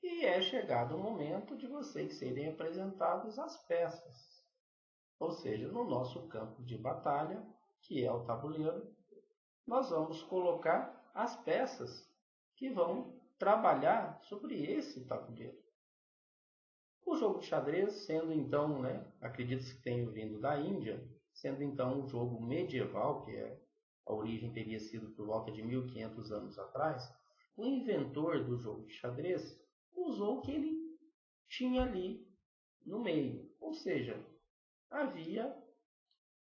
e é chegado o momento de vocês serem apresentados as peças. Ou seja, no nosso campo de batalha, que é o tabuleiro, nós vamos colocar as peças que vão trabalhar sobre esse tabuleiro. O jogo de xadrez, sendo então, acredito que tenha vindo da Índia, sendo então um jogo medieval, que a origem teria sido por volta de 1500 anos atrás, o inventor do jogo de xadrez usou o que ele tinha ali no meio. Ou seja, havia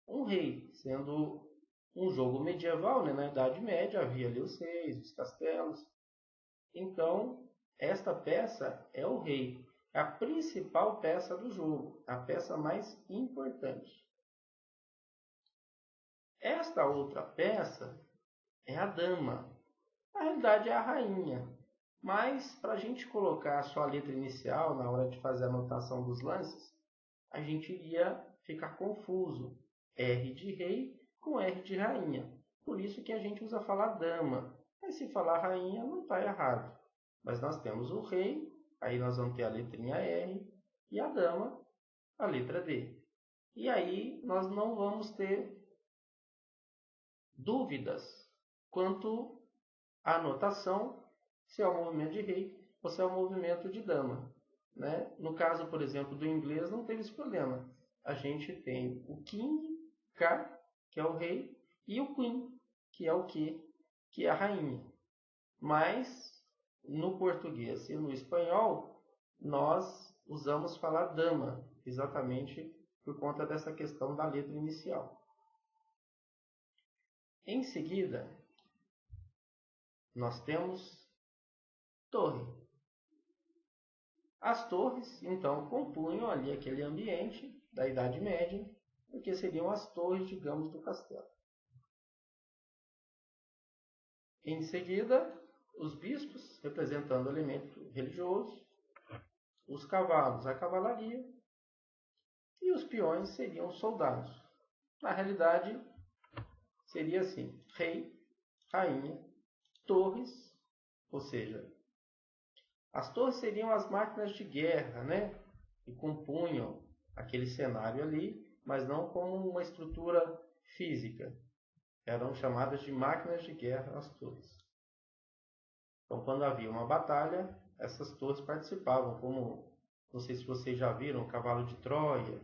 um rei, sendo um jogo medieval, na Idade Média, havia ali os reis, os castelos. Então, esta peça é o rei, é a principal peça do jogo, a peça mais importante. Esta outra peça é a dama. Na realidade é a rainha, mas para a gente colocar só a letra inicial na hora de fazer a anotação dos lances, a gente iria ficar confuso. R de rei com R de rainha. Por isso que a gente usa falar dama. Mas se falar rainha não está errado. Mas nós temos o rei, aí nós vamos ter a letrinha R, e a dama, a letra D. E aí nós não vamos ter dúvidas quanto à anotação, se é o movimento de rei ou se é o movimento de dama. No caso, por exemplo, do inglês, não teve esse problema. A gente tem o king, K, que é o rei, e o queen, que é o Q, que é a rainha. Mas no português e no espanhol, nós usamos falar dama, exatamente por conta dessa questão da letra inicial. Em seguida, nós temos torre. As torres, então, compunham ali aquele ambiente da Idade Média, porque seriam as torres, digamos, do castelo. Em seguida, os bispos, representando o elemento religioso, os cavalos, a cavalaria, e os peões seriam soldados. Na realidade, seria assim: rei, rainha, torres, ou seja, as torres seriam as máquinas de guerra, que compunham aquele cenário ali, mas não como uma estrutura física. Eram chamadas de máquinas de guerra as torres. Então, quando havia uma batalha, essas torres participavam, como, não sei se vocês já viram, o cavalo de Troia,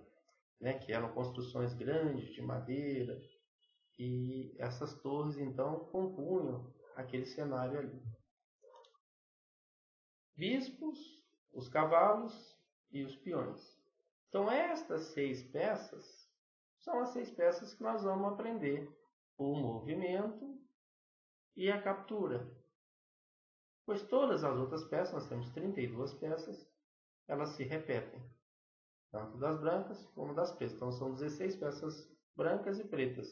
que eram construções grandes de madeira, e essas torres, então, compunham aquele cenário ali. Bispos, os cavalos e os peões. Então, estas 6 peças são as 6 peças que nós vamos aprender: o movimento e a captura. Pois todas as outras peças, nós temos 32 peças, elas se repetem, tanto das brancas como das pretas. Então, são 16 peças brancas e pretas.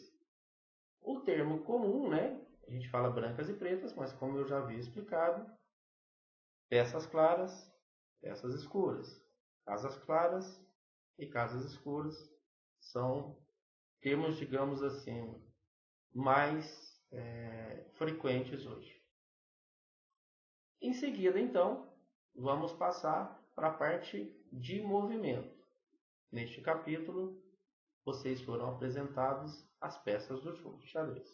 O termo comum, a gente fala brancas e pretas, mas como eu já havia explicado, peças claras, peças escuras. Casas claras e casas escuras são termos, digamos assim, mais frequentes hoje. Em seguida, então, vamos passar para a parte de movimento. Neste capítulo, vocês foram apresentados as peças do jogo de xadrez.